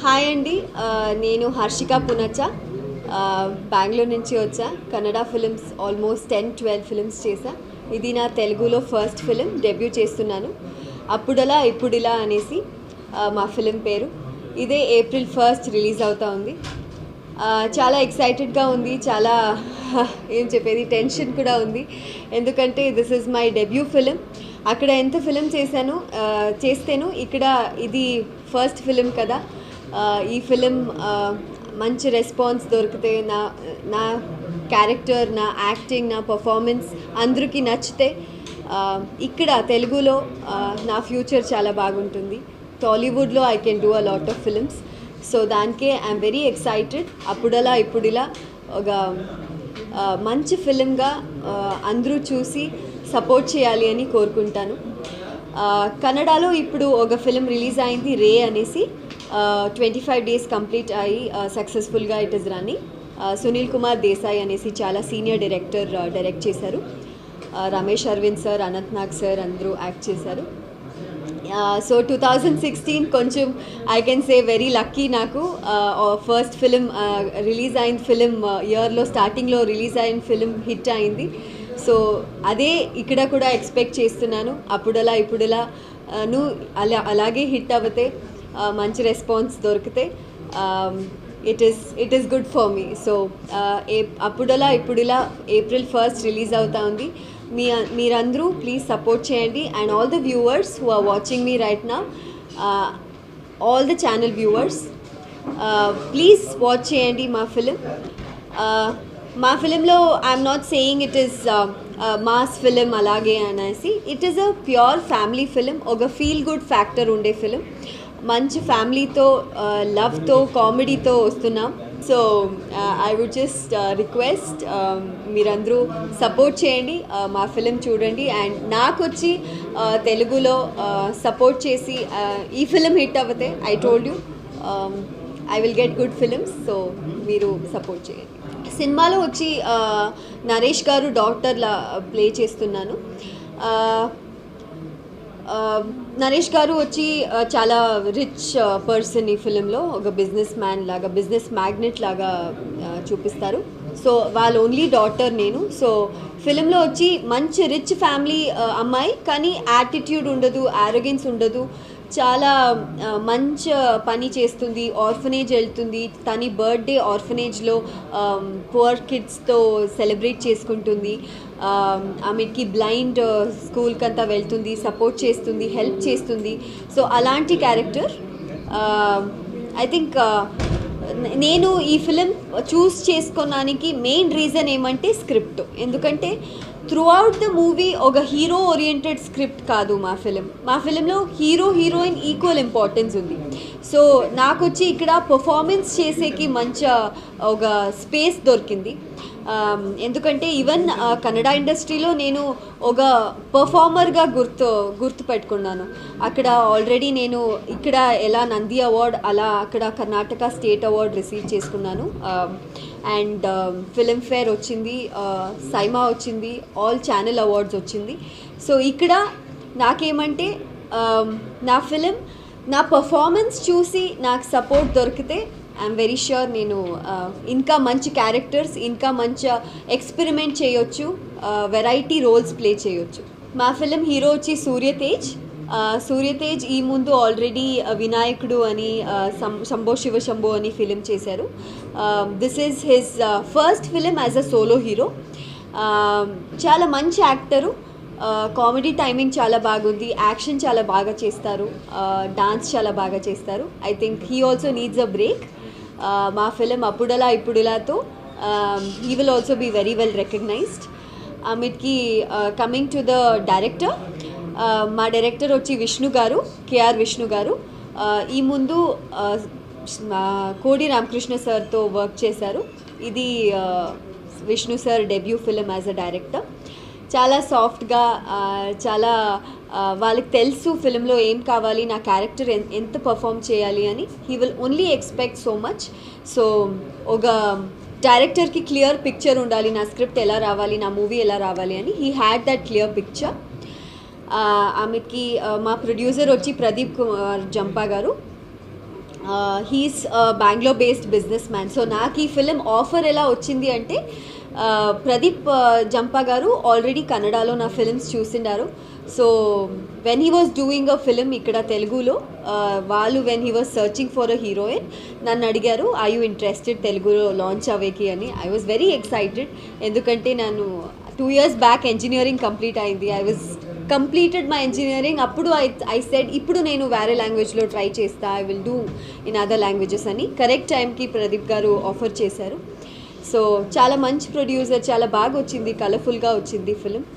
Hi అండి, నేను హర్షిక పునచ్చ. బెంగళూరు నుంచి వచ్చా. కన్నడ ఫిలిమ్స్ ఆల్మోస్ట్ 10-12 ఫిలిమ్స్ చేశా. ఇది నా తెలుగులో ఫస్ట్ ఫిలిం, డెబ్యూ చేస్తున్నాను. అప్పుడలా ఇప్పుడిలా అనేసి మా ఫిలిం పేరు. ఇదే April 1st రిలీజ్ అవుతా ఉంది. చాలా ఎక్సైటెడ్గా ఉంది, చాలా ఏం చెప్పేది టెన్షన్ కూడా ఉంది. ఎందుకంటే this is my debut film. అక్కడ ఎంత ఫిలిం చేస్తేను ఇక్కడ ఇది ఫస్ట్ ఫిలిం కదా. ఈ ఫిలిం మంచి రెస్పాన్స్ దొరికితే, నా క్యారెక్టర్, నా యాక్టింగ్, నా పర్ఫార్మెన్స్ అందరికీ నచ్చితే ఇక్కడ తెలుగులో నా ఫ్యూచర్ చాలా బాగుంటుంది. టాలీవుడ్లో I can do a lot of films. So దానికే ఐఎమ్ వెరీ ఎక్సైటెడ్. అప్పుడలా ఇప్పుడిలా ఒక మంచి ఫిలింగా అందరూ చూసి సపోర్ట్ చేయాలి అని కోరుకుంటాను. కన్నడలో ఇప్పుడు ఒక ఫిలిం రిలీజ్ అయింది, రే అనేసి. 25 days కంప్లీట్ అయ్యి సక్సెస్ఫుల్గా it is running. Sunil Kumar Desai అనేసి చాలా సీనియర్ డైరెక్టర్ డైరెక్ట్ చేశారు. రమేష్ అరవింద్ సార్, అనంత్ నాగ్ సార్ అందరూ యాక్ట్ చేశారు. సో 2016 కొంచెం I can say very lucky. నాకు ఫస్ట్ ఫిలిం రిలీజ్ అయిన ఫిలిం ఇయర్లో స్టార్టింగ్లో రిలీజ్ అయిన ఫిలిం హిట్ అయింది. సో అదే ఇక్కడ కూడా ఎక్స్పెక్ట్ చేస్తున్నాను. అప్పుడలా ఇప్పుడలా అలాగే హిట్ అవుతే, మంచి రెస్పాన్స్ దొరికితే it is good for me. So అప్పుడలా ఇప్పుడిలా April 1st రిలీజ్ అవుతా ఉంది. మీరందరూ ప్లీజ్ సపోర్ట్ చేయండి. And all the viewers who are watching me right now, all the channel viewers, please watch చేయండి మా ఫిలిం. మా ఫిలింలో I'm not saying it is mass film అలాగే అనేసి. It is a pure family film. ఒక feel good factor ఉండే film. మంచి ఫ్యామిలీతో, లవ్తో, కామెడీతో వస్తున్నాం. So I would just request, మీరందరూ సపోర్ట్ చేయండి, మా ఫిలిం చూడండి. అండ్ నాకు వచ్చి తెలుగులో సపోర్ట్ చేసి ఈ ఫిలిం హిట్ అవుతే, I told you I will get good films. So మీరు సపోర్ట్ చేయండి. సినిమాలో వచ్చి నరేష్ గారు డాక్టర్లా ప్లే చేస్తున్నాను. నరేష్ గారు వచ్చి చాలా రిచ్ పర్సన్ ఈ ఫిలింలో. ఒక బిజినెస్ మ్యాన్ లాగా, బిజినెస్ మ్యాగ్నెట్ లాగా చూపిస్తారు. సో వాళ్ళ ఓన్లీ డాటర్ నేను. సో ఫిలింలో వచ్చి మంచి రిచ్ ఫ్యామిలీ అమ్మాయి, కానీ యాటిట్యూడ్ ఉండదు, యారోగెన్స్ ఉండదు. చాలా మంచి పని చేస్తుంది. ఆర్ఫనేజ్ వెళ్తుంది. తన బర్త్డే ఆర్ఫనేజ్లో పువర్ కిడ్స్తో సెలబ్రేట్ చేసుకుంటుంది. ఆమెకి బ్లైండ్ స్కూల్కి అంతా వెళ్తుంది, సపోర్ట్ చేస్తుంది, హెల్ప్ చేస్తుంది. సో అలాంటి క్యారెక్టర్. ఐ థింక్ నేను ఈ ఫిలిం చూస్ చేసుకోవడానికి మెయిన్ రీజన్ ఏమంటే స్క్రిప్ట్. ఎందుకంటే త్రూ అవుట్ ద మూవీ ఒక హీరో ఓరియంటెడ్ స్క్రిప్ట్ కాదు మా ఫిలింలో. హీరో హీరోయిన్ ఈక్వల్ ఇంపార్టెన్స్ ఉంది. సో నాకు వచ్చి ఇక్కడ పర్ఫార్మెన్స్ చేసేకి మంచి ఒక స్పేస్ దొరికింది. ఎందుకంటే ఈవెన్ కన్నడ ఇండస్ట్రీలో నేను ఒక పర్ఫార్మర్గా గుర్తుపెట్టుకున్నాను. అక్కడ ఆల్రెడీ నేను ఇక్కడ ఎలా నంది అవార్డ్, అలా అక్కడ కర్ణాటక స్టేట్ అవార్డ్ రిసీవ్ చేసుకున్నాను. అండ్ ఫిలింఫేర్ వచ్చింది, సైమా వచ్చింది, ఆల్ ఛానల్ అవార్డ్స్ వచ్చింది. సో ఇక్కడ నాకేమంటే నా ఫిలిం, నా పర్ఫార్మెన్స్ చూసి నాకు సపోర్ట్ దొరికితే ఐఎమ్ వెరీ ష్యూర్ నేను ఇంకా మంచి క్యారెక్టర్స్, ఇంకా మంచి ఎక్స్పెరిమెంట్ చేయొచ్చు, వెరైటీ రోల్స్ ప్లే చేయొచ్చు. మా ఫిలిం హీరో వచ్చి సూర్యతేజ్ ఈ ముందు ఆల్రెడీ వినాయకుడు అని, శంభో శివ శంభో అని ఫిలిం చేశారు. This is his first film as a solo hero. చాలా మంచి యాక్టరు. కామెడీ టైమింగ్ చాలా బాగుంది, యాక్షన్ చాలా బాగా చేస్తారు, డాన్స్ చాలా బాగా చేస్తారు. I think he also needs a break. మా ఫిలిం అప్పుడలా ఇప్పుడిలాతో he will also be very well recognised. ఆమెకి కమింగ్ టు ద డైరెక్టర్, మా డైరెక్టర్ వచ్చి కేఆర్ విష్ణు గారు. ఈ ముందు కోడి రామకృష్ణ సార్తో వర్క్ చేశారు. ఇది Vishnu sir debut film as a director. చాలా సాఫ్ట్గా, చాలా వాళ్ళకి తెలుసు ఫిలింలో ఏం కావాలి, నా క్యారెక్టర్ ఎంత పర్ఫామ్ చేయాలి అని. He will only expect so much. So ఒక డైరెక్టర్కి క్లియర్ పిక్చర్ ఉండాలి, నా స్క్రిప్ట్ ఎలా రావాలి, నా మూవీ ఎలా రావాలి అని. He had that clear picture. ఆమెకి మా ప్రొడ్యూసర్ వచ్చి ప్రదీప్ కుమార్ జంపా గారు. He's Bengaluru based business man. So నాకు ఈ ఫిలిం ఆఫర్ ఎలా వచ్చింది అంటే ప్రదీప్ జంపా గారు ఆల్రెడీ కన్నడలో నా ఫిలిమ్స్ చూసిండారు. So when he was doing a film ఇక్కడ తెలుగులో వాళ్ళు when he was searching for a heroine నన్ను అడిగారు, ఐ యూ ఇంట్రెస్టెడ్ తెలుగులో లాంచ్ అవ్వేకి అని. ఐ వాజ్ వెరీ ఎక్సైటెడ్, ఎందుకంటే నేను 2 years బ్యాక్ ఇంజనీరింగ్ కంప్లీట్ అయింది. I was completed my engineering. అప్పుడు ఐ సెడ్ ఇప్పుడు నేను వేరే లాంగ్వేజ్లో ట్రై చేస్తా, I will do in other languages అని. కరెక్ట్ టైంకి ప్రదీప్ గారు ఆఫర్ చేశారు. సో చాలా మంచి ప్రొడ్యూసర్, చాలా బాగా వచ్చింది, కలర్ఫుల్గా వచ్చింది ఫిలిం.